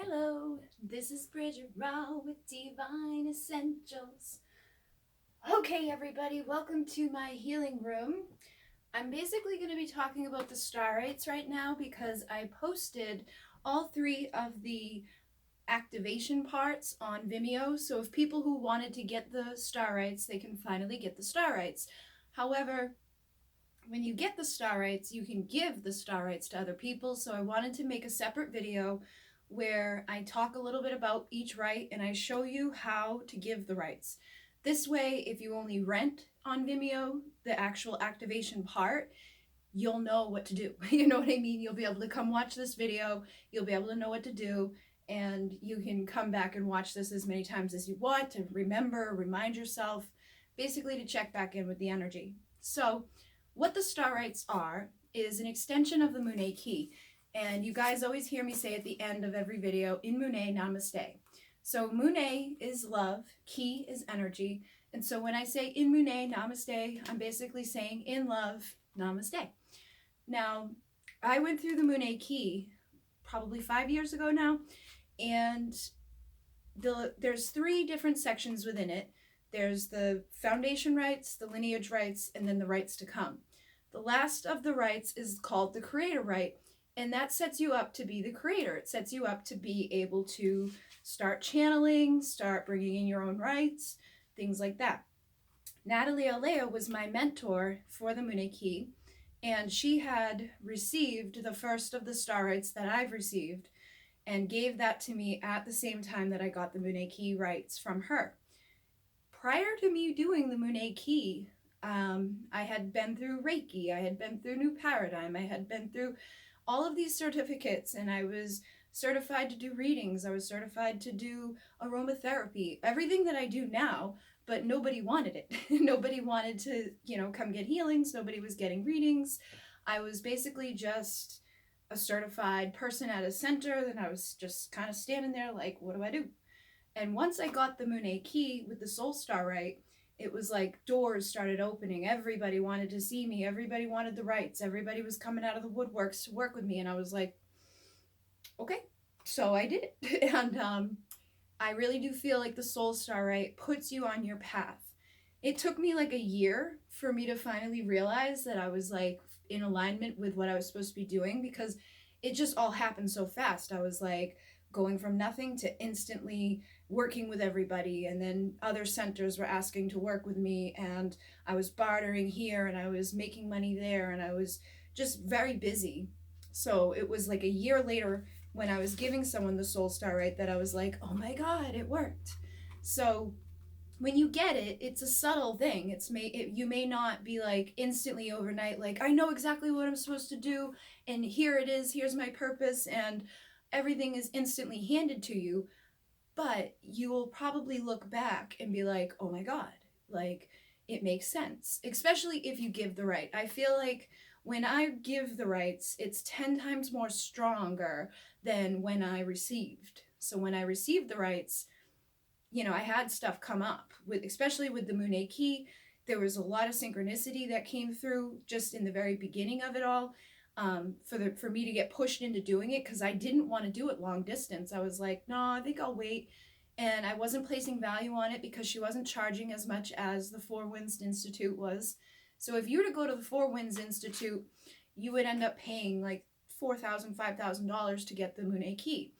Hello, this is Bridget Rau with Divine Essentials. Okay, everybody, welcome to my healing room. I'm basically going to be talking about the Star Rites right now because I posted all 3 of the activation parts on Vimeo. So if people who wanted to get the Star Rites, they can finally get the Star Rites. However, when you get the Star Rites, you can give the Star Rites to other people. So I wanted to make a separate video where I talk a little bit about each rite and I show you how to give the rites. This way, if you only rent on Vimeo the actual activation part, you'll know what to do. You know what I mean? You'll be able to come watch this video, you'll be able to know what to do, and you can come back and watch this as many times as you want to remember, remind yourself, basically to check back in with the energy. So what the Star Rites are is an extension of the Monet key. And you guys always hear me say at the end of every video, in Monet, namaste. So Monet is love, key is energy. And so when I say in Monet, namaste, I'm basically saying in love, namaste. Now, I went through the Monet key probably 5 years ago now, and there's 3 different sections within it. There's the foundation rites, the lineage rites, and then the rites to come. The last of the rites is called the creator rite, and that sets you up to be the creator. It sets you up to be able to start channeling, start bringing in your own rites, things like that. Natalie Alea was my mentor for the Monet key, and she had received the first of the Star Rites that I've received and gave that to me at the same time that I got the Monet key rites from her. Prior to me doing the Monet key, I had been through Reiki, I had been through New Paradigm, I had been through all of these certificates, and I was certified to do readings, I was certified to do aromatherapy, everything that I do now, but nobody wanted it. Nobody wanted to, come get healings, nobody was getting readings. I was basically just a certified person at a center, and I was just kind of standing there like, what do I do? And once I got the Monet key with the Soul Star Rite, it was like doors started opening. Everybody wanted to see me. Everybody wanted the rites. Everybody was coming out of the woodworks to work with me. And I was like, okay. So I did it. And I really do feel like the Soul Star Rite puts you on your path. It took me like a year for me to finally realize that I was like in alignment with what I was supposed to be doing, because it just all happened so fast. I was like going from nothing to instantly working with everybody, and then other centers were asking to work with me, and I was bartering here and I was making money there, and I was just very busy. So it was like a year later when I was giving someone the Soul Star Rite that I was like, oh my God, it worked. So when you get it, it's a subtle thing. You may not be like instantly overnight, like, I know exactly what I'm supposed to do, and here it is, here's my purpose, and everything is instantly handed to you. But you will probably look back and be like, oh my God, like, it makes sense, especially if you give the rite. I feel like when I give the rites, it's 10 times more stronger than when I received. So when I received the rites, I had stuff come up, especially with the Monet key. There was a lot of synchronicity that came through just in the very beginning of it all. For me to get pushed into doing it, because I didn't want to do it long distance. I was like, no, I think I'll wait. And I wasn't placing value on it because she wasn't charging as much as the Four Winds Institute was. So if you were to go to the Four Winds Institute, you would end up paying like $4,000, $5,000 to get the Monet key.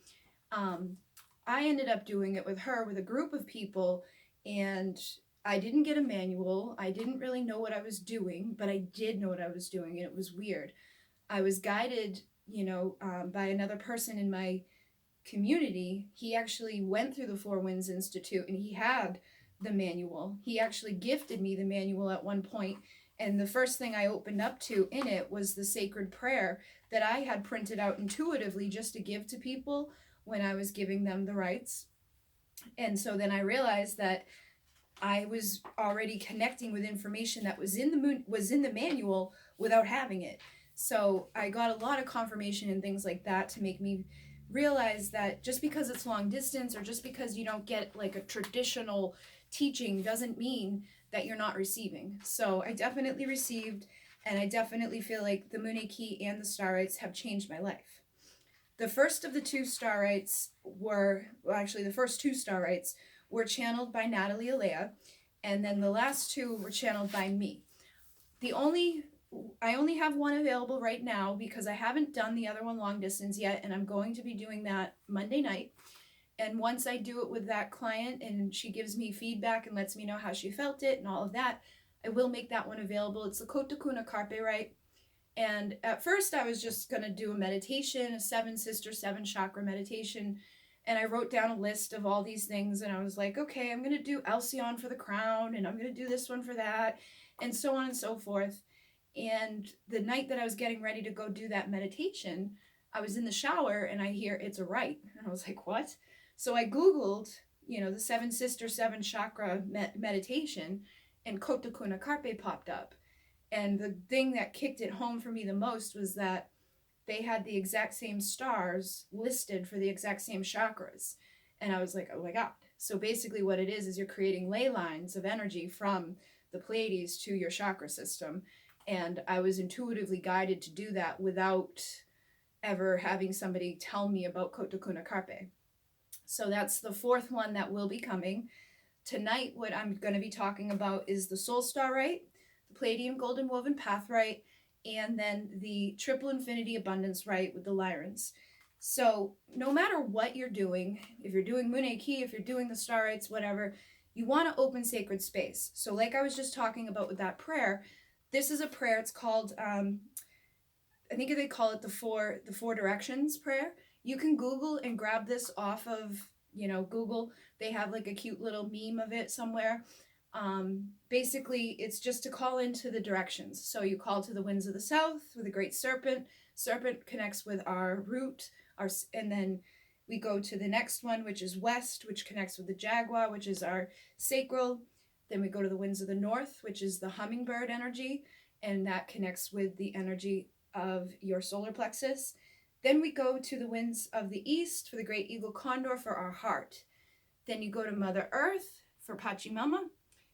I ended up doing it with her, with a group of people, and I didn't get a manual. I didn't really know what I was doing, but I did know what I was doing, and it was weird. I was guided, by another person in my community. He actually went through the Four Winds Institute, and he had the manual. He actually gifted me the manual at one point, and the first thing I opened up to in it was the sacred prayer that I had printed out intuitively just to give to people when I was giving them the rites. And so then I realized that I was already connecting with information that was in the manual without having it. So I got a lot of confirmation and things like that to make me realize that just because it's long distance, or just because you don't get like a traditional teaching, doesn't mean that you're not receiving. So I definitely received, and I definitely feel like the Monet key and the Star Rites have changed my life. The first of the two Star Rites were, well, actually, the first two Star Rites were channeled by Natalie Alea, and then the last two were channeled by me. I only have one available right now because I haven't done the other one long distance yet, and I'm going to be doing that Monday night. And once I do it with that client and she gives me feedback and lets me know how she felt it and all of that, I will make that one available. It's the Kotakuna Carpe Rite. And at first I was just going to do a meditation, a 7 sister, 7 chakra meditation. And I wrote down a list of all these things and I was like, okay, I'm going to do Alcyon for the crown and I'm going to do this one for that and so on and so forth. And the night that I was getting ready to go do that meditation, I was in the shower and I hear it's a rite. And I was like, what? So I Googled, the 7 sister, 7 chakra meditation, and Kotakuna Carpe popped up. And the thing that kicked it home for me the most was that they had the exact same stars listed for the exact same chakras. And I was like, oh my God. So basically what it is you're creating ley lines of energy from the Pleiades to your chakra system. And I was intuitively guided to do that without ever having somebody tell me about Kotakuna Carpe. So that's the fourth one that will be coming. Tonight, what I'm going to be talking about is the Soul Star Rite, the Pleiadian Golden Woven Path Rite, and then the Triple Infinity Abundance Rite with the Lyrans. So no matter what you're doing, if you're doing Mune Ki, if you're doing the Star Rites, whatever, you want to open sacred space. So like I was just talking about with that prayer, this is a prayer. It's called, I think they call it the four directions prayer. You can Google and grab this off of, Google. They have like a cute little meme of it somewhere. Basically, it's just to call into the directions. So you call to the winds of the south with a great serpent. Serpent connects with our root, and then we go to the next one, which is west, which connects with the jaguar, which is our sacral. Then we go to the winds of the north, which is the hummingbird energy, and that connects with the energy of your solar plexus. Then we go to the winds of the east for the great eagle condor for our heart. Then you go to Mother Earth for Pachamama,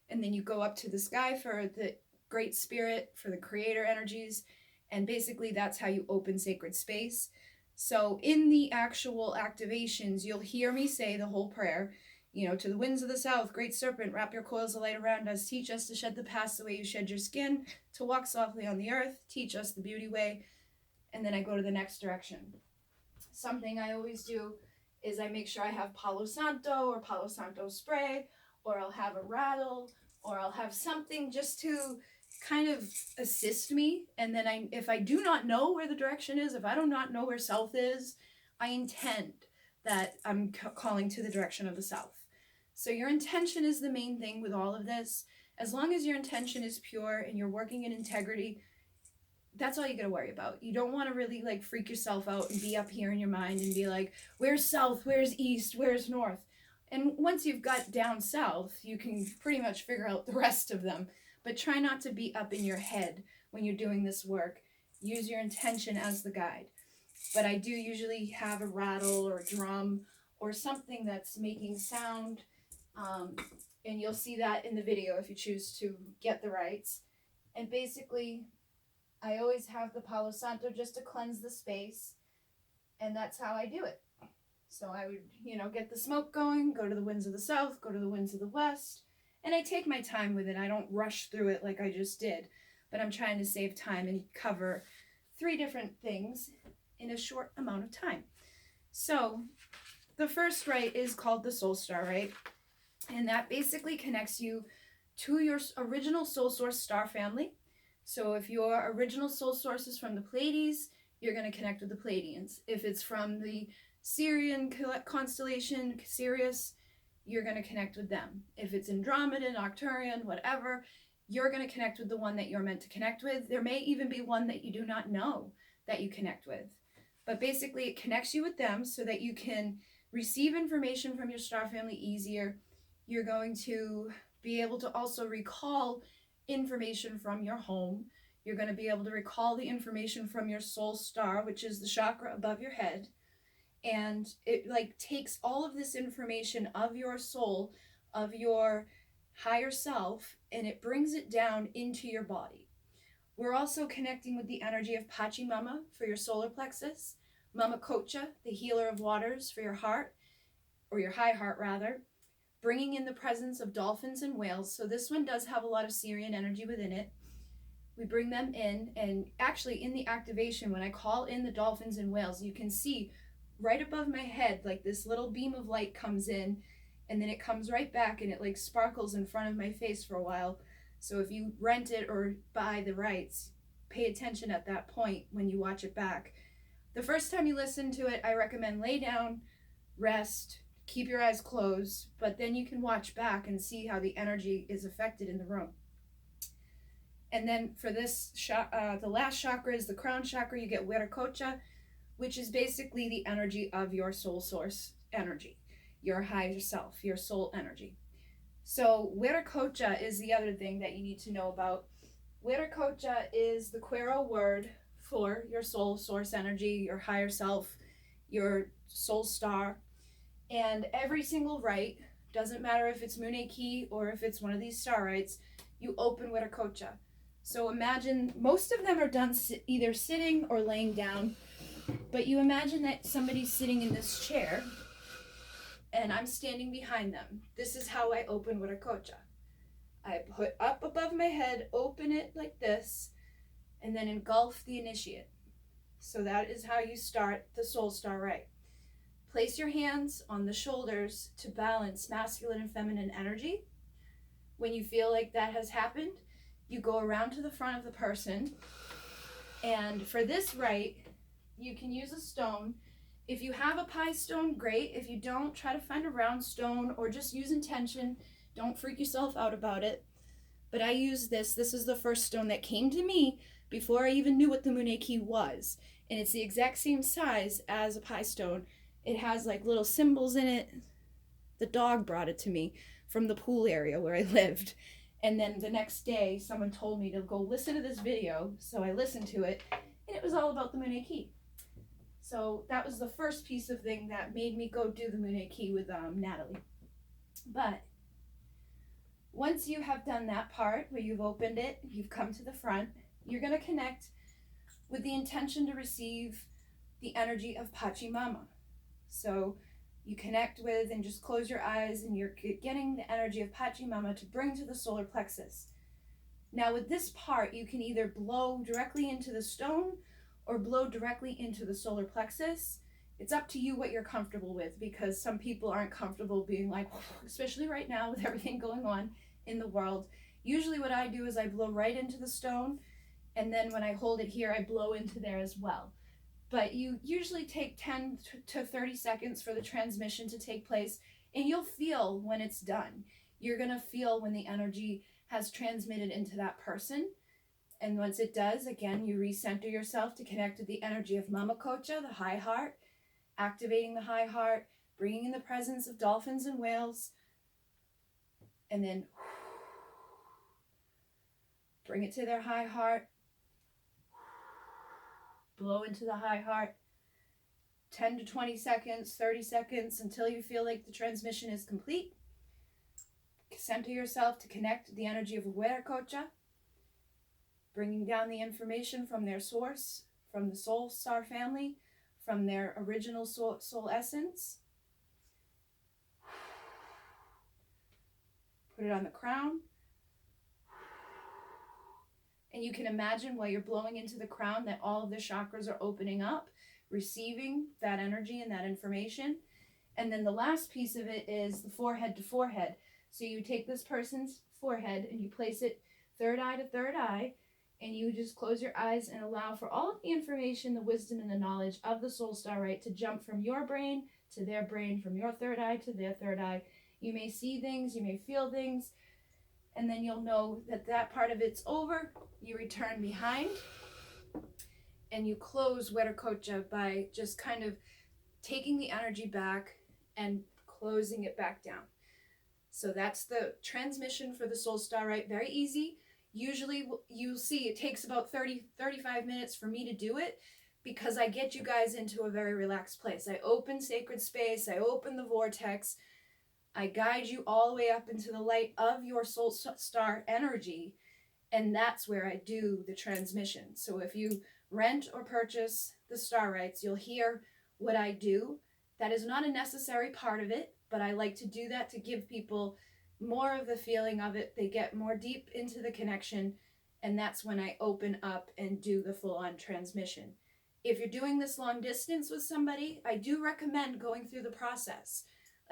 and then you go up to the sky for the great spirit, for the creator energies, and basically that's how you open sacred space. So in the actual activations, you'll hear me say the whole prayer, to the winds of the south, great serpent, wrap your coils of light around us, teach us to shed the past the way you shed your skin, to walk softly on the earth, teach us the beauty way, and then I go to the next direction. Something I always do is I make sure I have Palo Santo or Palo Santo spray, or I'll have a rattle, or I'll have something just to kind of assist me. And then if I do not know where the direction is, if I do not know where south is, I intend that I'm calling to the direction of the south. So your intention is the main thing with all of this. As long as your intention is pure and you're working in integrity, that's all you got to worry about. You don't want to really freak yourself out and be up here in your mind and be like, where's south, where's east, where's north? And once you've got down south, you can pretty much figure out the rest of them. But try not to be up in your head when you're doing this work. Use your intention as the guide. But I do usually have a rattle or a drum or something that's making sound. And you'll see that in the video if you choose to get the rights. And basically, I always have the Palo Santo just to cleanse the space. And that's how I do it. So I would, get the smoke going, go to the winds of the south, go to the winds of the west. And I take my time with it. I don't rush through it like I just did. But I'm trying to save time and cover 3 different things in a short amount of time. So the first rite is called the Soul Star Rite. And that basically connects you to your original soul source star family. So if your original soul source is from the Pleiades, you're going to connect with the Pleiadians. If it's from the Syrian constellation, Sirius, you're going to connect with them. If it's Andromedan, Arcturian, whatever, you're going to connect with the one that you're meant to connect with. There may even be one that you do not know that you connect with. But basically, it connects you with them so that you can receive information from your star family easier. You're going to be able to also recall information from your home. You're going to be able to recall the information from your soul star, which is the chakra above your head. And it takes all of this information of your soul, of your higher self, and it brings it down into your body. We're also connecting with the energy of Pachamama for your solar plexus, Mama Kocha, the healer of waters for your heart, or your high heart rather, bringing in the presence of dolphins and whales. So this one does have a lot of Syrian energy within it. We bring them in, and actually in the activation, when I call in the dolphins and whales, you can see right above my head, like this little beam of light comes in, and then it comes right back, and it like sparkles in front of my face for a while. So if you rent it or buy the rights, pay attention at that point when you watch it back. The first time you listen to it, I recommend lay down, rest, keep your eyes closed, but then you can watch back and see how the energy is affected in the room. And then for this, the last chakra is the crown chakra. You get Viracocha, which is basically the energy of your soul source energy, your higher self, your soul energy. So Viracocha is the other thing that you need to know about. Viracocha is the Quero word for your soul source energy, your higher self, your soul star. And every single rite, doesn't matter if it's Muneki or if it's one of these Star Rites, you open Viracocha. So imagine, most of them are done either sitting or laying down, but you imagine that somebody's sitting in this chair and I'm standing behind them. This is how I open Viracocha. I put up above my head, open it like this, and then engulf the initiate. So that is how you start the Soul Star Rite. Place your hands on the shoulders to balance masculine and feminine energy. When you feel like that has happened, you go around to the front of the person. And for this rite, you can use a stone. If you have a pie stone, great. If you don't, try to find a round stone or just use intention. Don't freak yourself out about it. But I use this. This is the first stone that came to me before I even knew what the Muneki was. And it's the exact same size as a pie stone. It has like little symbols in it. The dog brought it to me from the pool area where I lived. And then the next day, someone told me to go listen to this video. So I listened to it, and it was all about the Muneki. So that was the first piece of thing that made me go do the Muneki with Natalie. But once you have done that part where you've opened it, you've come to the front, you're going to connect with the intention to receive the energy of Pachamama. So you connect with and just close your eyes, and you're getting the energy of Pachamama to bring to the solar plexus. Now with this part, you can either blow directly into the stone or blow directly into the solar plexus. It's up to you what you're comfortable with, because some people aren't comfortable being like, especially right now with everything going on in the world. Usually what I do is I blow right into the stone, and then when I hold it here, I blow into there as well. But you usually take 10 to 30 seconds for the transmission to take place, and you'll feel when it's done. You're going to feel when the energy has transmitted into that person. And once it does, again, you recenter yourself to connect with the energy of Mama Kocha, the high heart, activating the high heart, bringing in the presence of dolphins and whales, and then bring it to their high heart. Blow into the high heart, 10 to 20 seconds, 30 seconds, until you feel like the transmission is complete. Center yourself to connect the energy of Viracocha, bringing down the information from their source, from the soul star family, from their original soul essence. Put it on the crown. And you can imagine while you're blowing into the crown that all of the chakras are opening up, receiving that energy and that information. And then the last piece of it is the forehead to forehead. So you take this person's forehead and you place it third eye to third eye, and you just close your eyes and allow for all of the information, the wisdom, and the knowledge of the Soul Star Rite to jump from your brain to their brain, from your third eye to their third eye. You may see things, you may feel things, and then you'll know that that part of it's over. You return behind, and you close Viracocha by just kind of taking the energy back and closing it back down. So that's the transmission for the Soul Star Rite. Very easy. Usually you'll see it takes about 35 minutes for me to do it, because I get you guys into a very relaxed place. I open sacred space. I open the vortex. I guide you all the way up into the light of your soul star energy. And that's where I do the transmission. So if you rent or purchase the Star Rites, you'll hear what I do. That is not a necessary part of it, but I like to do that to give people more of the feeling of it. They get more deep into the connection, and that's when I open up and do the full-on transmission. If you're doing this long distance with somebody, I do recommend going through the process.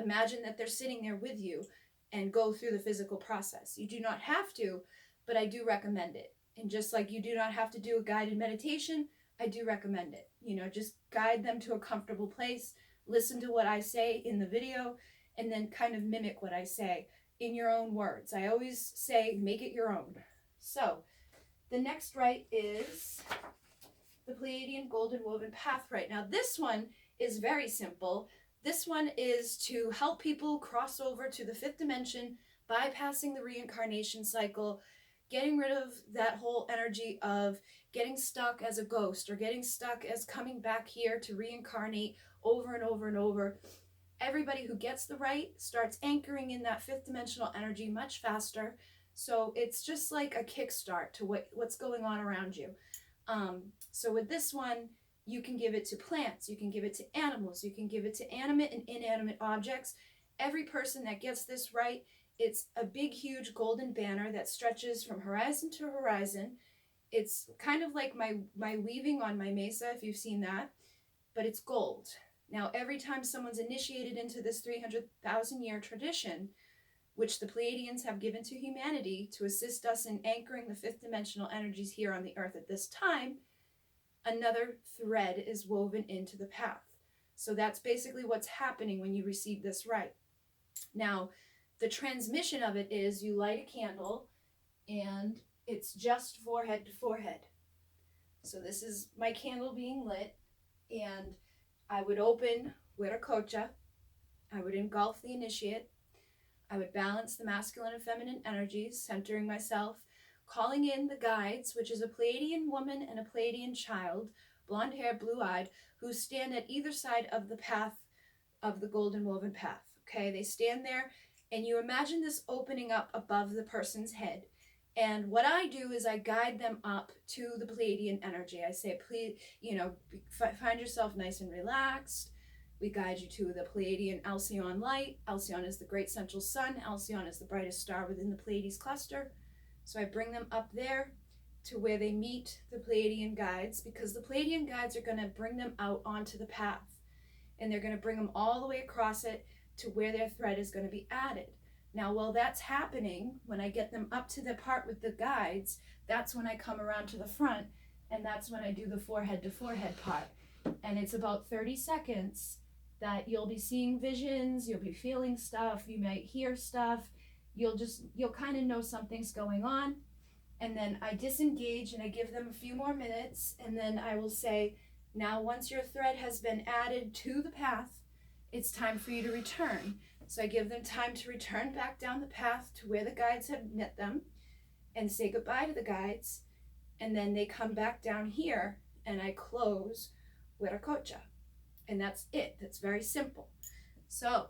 Imagine that they're sitting there with you and go through the physical process. You do not have to, but I do recommend it. And just like you do not have to do a guided meditation, I do recommend it. Just guide them to a comfortable place, listen to what I say in the video, and then kind of mimic what I say in your own words. I always say, make it your own. So, the next rite is the Pleiadian Golden Woven Path Rite. Now, this one is very simple. This one is to help people cross over to the fifth dimension, bypassing the reincarnation cycle, getting rid of that whole energy of getting stuck as a ghost or getting stuck as coming back here to reincarnate over and over and over. Everybody who gets the rite starts anchoring in that fifth dimensional energy much faster. So it's just like a kickstart to what's going on around you. So with this one, you can give it to plants, you can give it to animals, you can give it to animate and inanimate objects. Every person that gets this rite, it's a big, huge golden banner that stretches from horizon to horizon. It's kind of like my weaving on my mesa, if you've seen that, but it's gold. Now, every time someone's initiated into this 300,000-year tradition, which the Pleiadians have given to humanity to assist us in anchoring the fifth dimensional energies here on the earth at this time, another thread is woven into the path. So that's basically what's happening when you receive this rite. Now, the transmission of it is you light a candle and it's just forehead to forehead. So this is my candle being lit, and I would open Viracocha, I would engulf the initiate, I would balance the masculine and feminine energies, centering myself, calling in the guides, which is a Pleiadian woman and a Pleiadian child, blonde hair, blue-eyed, who stand at either side of the path of the golden woven path. Okay, they stand there, and you imagine this opening up above the person's head. And what I do is I guide them up to the Pleiadian energy. I say, please, find yourself nice and relaxed. We guide you to the Pleiadian Alcyon light. Alcyon is the great central sun. Alcyon is the brightest star within the Pleiades cluster. So I bring them up there to where they meet the Pleiadian guides, because the Pleiadian guides are going to bring them out onto the path. And they're going to bring them all the way across it to where their thread is going to be added. Now, while that's happening, when I get them up to the part with the guides, that's when I come around to the front, and that's when I do the forehead to forehead part. And it's about 30 seconds that you'll be seeing visions, you'll be feeling stuff, you might hear stuff, you'll kind of know something's going on. And then I disengage and I give them a few more minutes, and then I will say, now once your thread has been added to the path, it's time for you to return. So I give them time to return back down the path to where the guides have met them and say goodbye to the guides. And then they come back down here and I close Viracocha. And that's it. That's very simple. So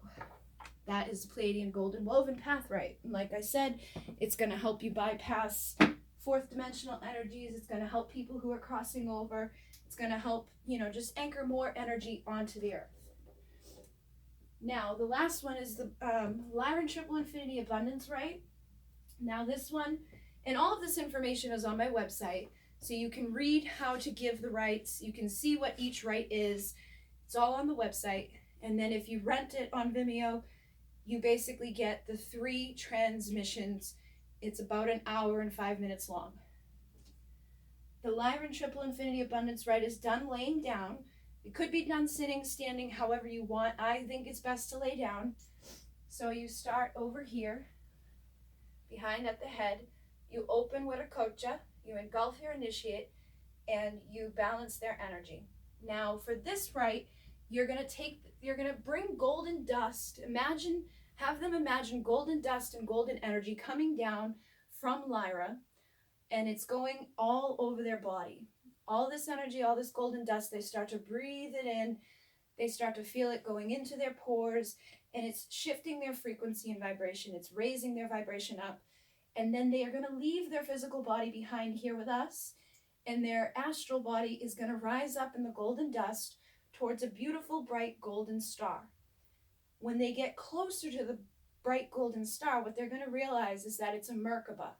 that is the Pleiadian Golden Woven Path Rite. And like I said, it's going to help you bypass fourth dimensional energies. It's going to help people who are crossing over. It's going to help, just anchor more energy onto the earth. Now, the last one is the Lyran Triple Infinity Abundance Rite. Now, this one, and all of this information is on my website, so you can read how to give the rites. You can see what each rite is. It's all on the website. And then if you rent it on Vimeo, you basically get the 3 transmissions. It's about an hour and 5 minutes long. The Lyran Triple Infinity Abundance Rite is done laying down. It could be done sitting, standing, however you want. I think it's best to lay down. So you start over here, behind at the head. You open Viracocha, you engulf your initiate, and you balance their energy. Now, for this rite, you're gonna bring golden dust. Have them imagine golden dust and golden energy coming down from Lyra, and it's going all over their body. All this energy, all this golden dust, they start to breathe it in. They start to feel it going into their pores, and it's shifting their frequency and vibration. It's raising their vibration up. And then they are going to leave their physical body behind here with us, and their astral body is going to rise up in the golden dust towards a beautiful bright golden star. When they get closer to the bright golden star, what they're going to realize is that it's a Merkaba.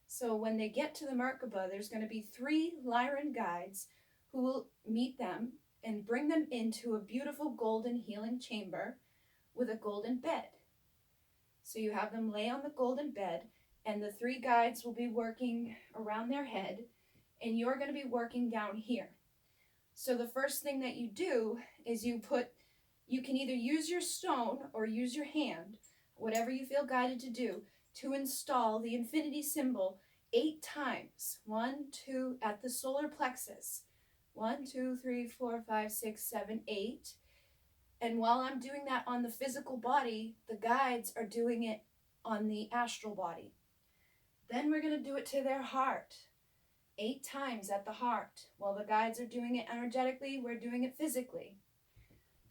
So when they get to the Merkaba, there's going to be 3 Lyran guides who will meet them and bring them into a beautiful golden healing chamber with a golden bed. So you have them lay on the golden bed, and the 3 guides will be working around their head, and you're going to be working down here. So the first thing that you do is you can either use your stone or use your hand, whatever you feel guided to do, to install the infinity symbol 8 times. 1, 2, at the solar plexus. 1, 2, 3, 4, 5, 6, 7, 8. And while I'm doing that on the physical body, the guides are doing it on the astral body. Then we're going to do it to their heart. 8 times at the heart. While the guides are doing it energetically, we're doing it physically.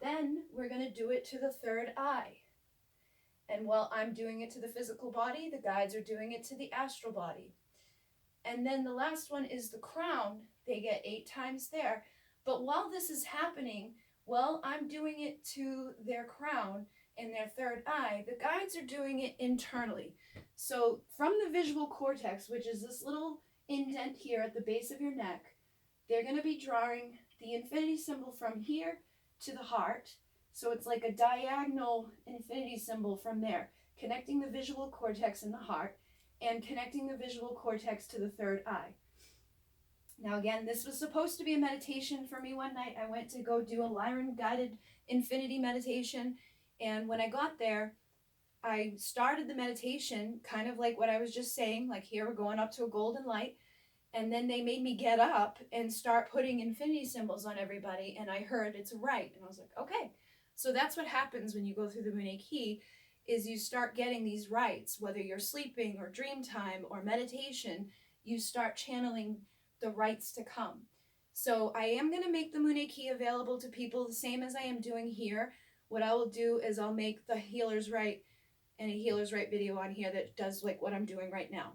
Then we're going to do it to the 3rd eye. And while I'm doing it to the physical body, the guides are doing it to the astral body. And then the last one is the crown. They get 8 times there. But while this is happening, while I'm doing it to their crown and their 3rd eye, the guides are doing it internally. So from the visual cortex, which is this little indent here at the base of your neck, they're going to be drawing the infinity symbol from here to the heart. So it's like a diagonal infinity symbol from there, connecting the visual cortex and the heart, and connecting the visual cortex to the 3rd eye. Now again, this was supposed to be a meditation for me one night. I went to go do a Lyran guided infinity meditation, and when I got there, I started the meditation kind of like what I was just saying, like here we're going up to a golden light, and then they made me get up and start putting infinity symbols on everybody, and I heard it's a rite, and I was like, okay. So that's what happens when you go through the Runic Key, is you start getting these rites, whether you're sleeping or dream time or meditation, you start channeling the rites to come. So I am going to make the Runic Key available to people the same as I am doing here. What I will do is I'll make the Healer's Rite and a Healer's Rite video on here that does like what I'm doing right now.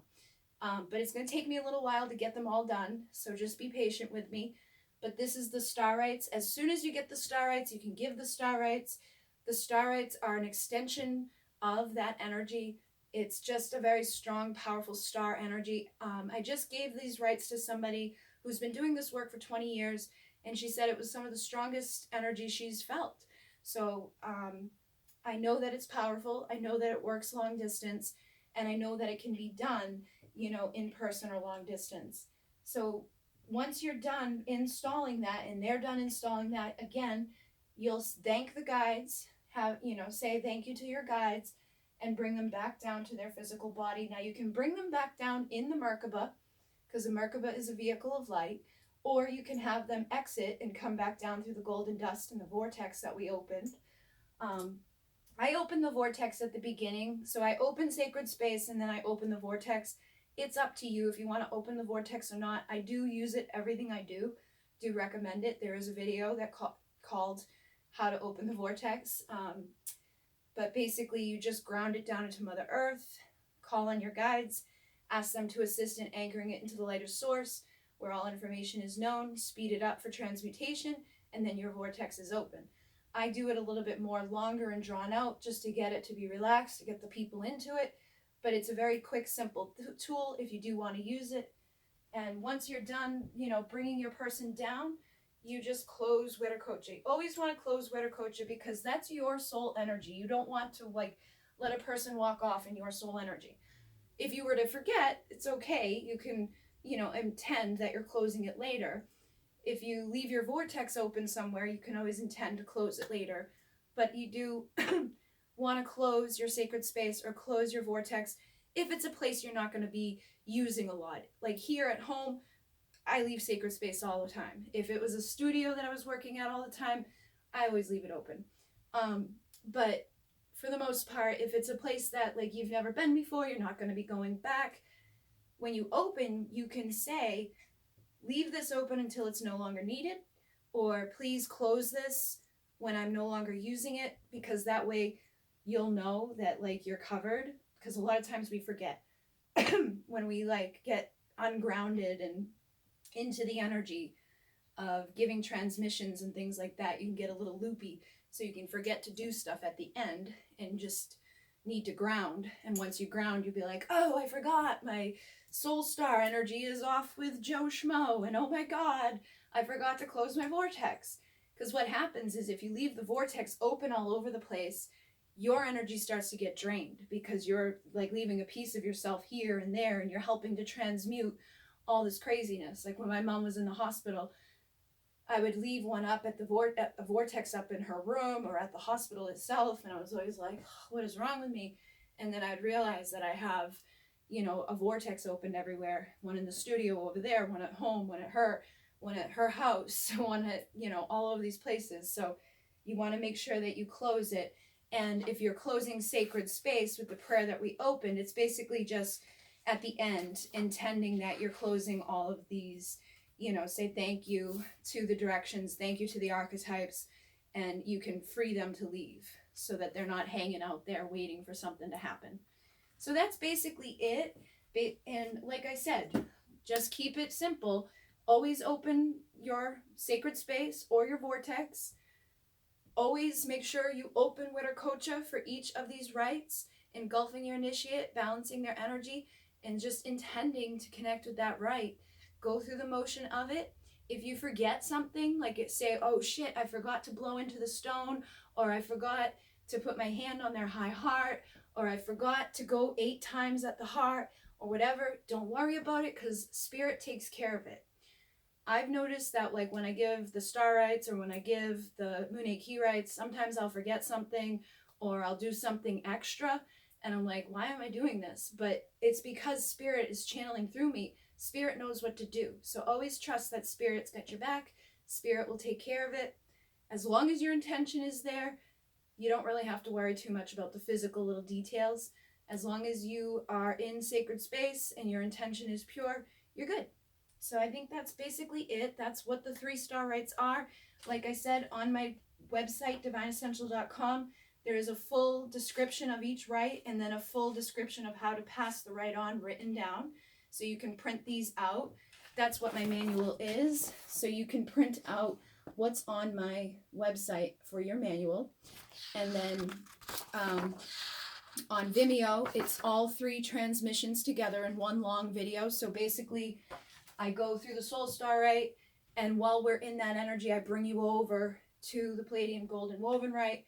But it's going to take me a little while to get them all done, so just be patient with me. But this is the Star Rites. As soon as you get the Star Rites, you can give the Star Rites. The Star Rites are an extension of that energy. It's just a very strong, powerful star energy. I just gave these rites to somebody who's been doing this work for 20 years, and she said it was some of the strongest energy she's felt. So I know that it's powerful. I know that it works long distance, and I know that it can be done, in person or long distance. So once you're done installing that and they're done installing that, again, you'll thank the guides, say thank you to your guides, and bring them back down to their physical body. Now you can bring them back down in the Merkaba, because the Merkaba is a vehicle of light, or you can have them exit and come back down through the golden dust and the vortex that we opened. I opened the vortex at the beginning, so I opened sacred space and then I opened the vortex. It's up to you if you want to open the vortex or not. I do use it, everything I do recommend it. There is a video that called How to Open the Vortex. But basically you just ground it down into Mother Earth, call on your guides, ask them to assist in anchoring it into the lighter source where all information is known, speed it up for transmutation, and then your vortex is open. I do it a little bit more longer and drawn out just to get it to be relaxed, to get the people into it. But it's a very quick, simple tool if you do want to use it. And once you're done, bringing your person down, you just close Wetterkocha. Always want to close Wetterkocha because that's your soul energy. You don't want to let a person walk off in your soul energy. If you were to forget, it's okay. You can, intend that you're closing it later. If you leave your vortex open somewhere, you can always intend to close it later. But you do want to close your sacred space or close your vortex if it's a place you're not going to be using a lot. Like here at home, I leave sacred space all the time. If it was a studio that I was working at all the time, I always leave it open. But for the most part, if it's a place that you've never been before, you're not going to be going back, when you open, you can say, leave this open until it's no longer needed, or please close this when I'm no longer using it, because that way you'll know that you're covered, because a lot of times we forget when we get ungrounded and into the energy of giving transmissions and things like that, you can get a little loopy. So you can forget to do stuff at the end and just need to ground. And once you ground, you'll be like, oh, I forgot my soul star energy is off with Joe Schmo. And oh my God, I forgot to close my vortex. Because what happens is if you leave the vortex open all over the place, your energy starts to get drained because you're like leaving a piece of yourself here and there, and you're helping to transmute all this craziness. Like when my mom was in the hospital, I would leave one up at the vortex up in her room or at the hospital itself, and I was always like, what is wrong with me? And then I'd realize that I have, you know, a vortex opened everywhere. One in the studio over there, one at home, one at her house, one at, you know, all of these places. So you want to make sure that you close it. And if you're closing sacred space with the prayer that we opened, it's basically just at the end intending that you're closing all of these, you know, say thank you to the directions, thank you to the archetypes, and you can free them to leave so that they're not hanging out there waiting for something to happen. So that's basically it. And like I said, just keep it simple. Always open your sacred space or your vortex. Always make sure you open Witterkocha for each of these rites, engulfing your initiate, balancing their energy, and just intending to connect with that rite. Go through the motion of it. If you forget something, like it say, oh shit, I forgot to blow into the stone, or I forgot to put my hand on their high heart, or I forgot to go 8 times at the heart, or whatever, don't worry about it because Spirit takes care of it. I've noticed that like when I give the Star Rites or when I give the Moon Key Rites, sometimes I'll forget something or I'll do something extra and I'm like, why am I doing this? But it's because Spirit is channeling through me. Spirit knows what to do. So always trust that Spirit's got your back. Spirit will take care of it. As long as your intention is there, you don't really have to worry too much about the physical little details. As long as you are in sacred space and your intention is pure, you're good. So I think that's basically it. That's what the 3-star rites are. Like I said, on my website, divineessential.com, there is a full description of each rite and then a full description of how to pass the rite on written down. So you can print these out. That's what my manual is. So you can print out what's on my website for your manual. And then on Vimeo, it's all 3 transmissions together in one long video. So basically, I go through the Soul Star Rite, and while we're in that energy, I bring you over to the Pleiadian Golden Woven Rite,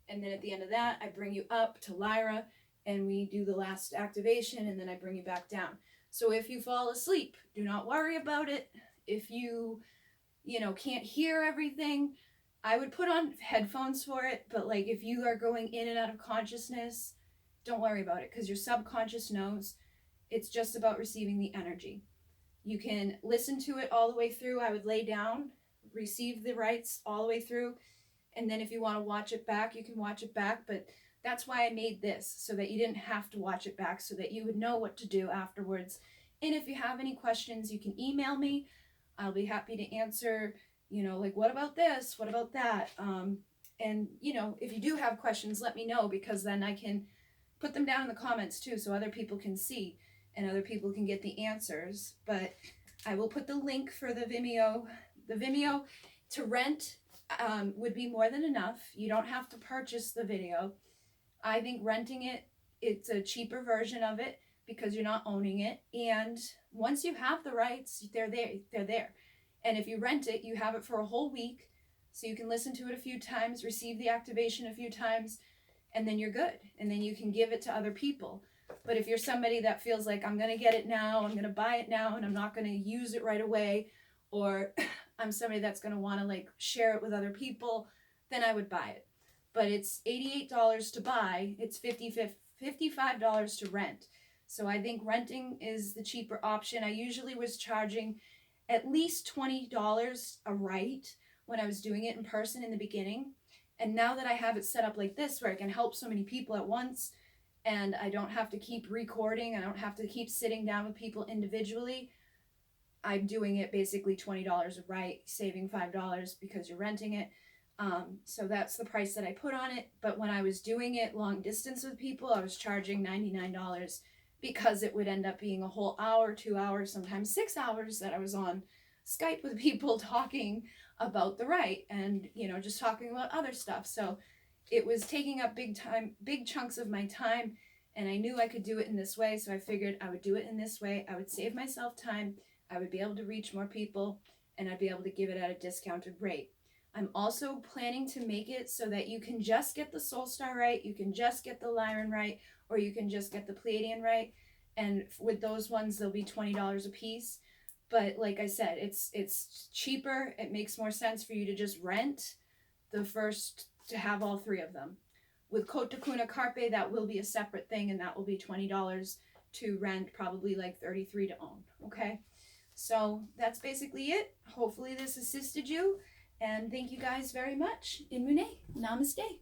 and then at the end of that, I bring you up to Lyra, and we do the last activation, and then I bring you back down. So if you fall asleep, do not worry about it. If you can't hear everything, I would put on headphones for it, but like if you are going in and out of consciousness, don't worry about it, because your subconscious knows. It's just about receiving the energy. You can listen to it all the way through. I would lay down, receive the rites all the way through, and then if you want to watch it back, you can watch it back, but that's why I made this, so that you didn't have to watch it back, so that you would know what to do afterwards. And if you have any questions, you can email me. I'll be happy to answer, like, what about this? What about that? And, if you do have questions, let me know, because then I can put them down in the comments too, so other people can see and other people can get the answers. But I will put the link for the Vimeo. The Vimeo to rent would be more than enough. You don't have to purchase the video. I think renting it, it's a cheaper version of it because you're not owning it. And once you have the rights, they're there. And if you rent it, you have it for a whole week. So you can listen to it a few times, receive the activation a few times, and then you're good. And then you can give it to other people. But if you're somebody that feels like, I'm going to get it now, I'm going to buy it now, and I'm not going to use it right away, or I'm somebody that's going to want to like share it with other people, then I would buy it. But it's $88 to buy. It's $55 to rent. So I think renting is the cheaper option. I usually was charging at least $20 a rite when I was doing it in person in the beginning. And now that I have it set up like this, where I can help so many people at once, and I don't have to keep recording, I don't have to keep sitting down with people individually, I'm doing it basically $20 a rite, saving $5 because you're renting it. So that's the price that I put on it. But when I was doing it long distance with people, I was charging $99 because it would end up being a whole hour, 2 hours, sometimes 6 hours that I was on Skype with people talking about the rite and, you know, just talking about other stuff. So it was taking up big chunks of my time, and I knew I could do it in this way. So I figured I would do it in this way. I would save myself time. I would be able to reach more people, and I'd be able to give it at a discounted rate. I'm also planning to make it so that you can just get the Soul Star Rite, you can just get the Lyran Rite, or you can just get the Pleiadian Rite. And with those ones, they'll be $20 a piece. But like I said, it's cheaper. It makes more sense for you to just rent the first, to have all three of them. With Cote Kuna Carpe, that will be a separate thing, and that will be $20 to rent, probably like $33 to own. Okay, so that's basically it. Hopefully this assisted you, and thank you guys very much. In Mune, namaste.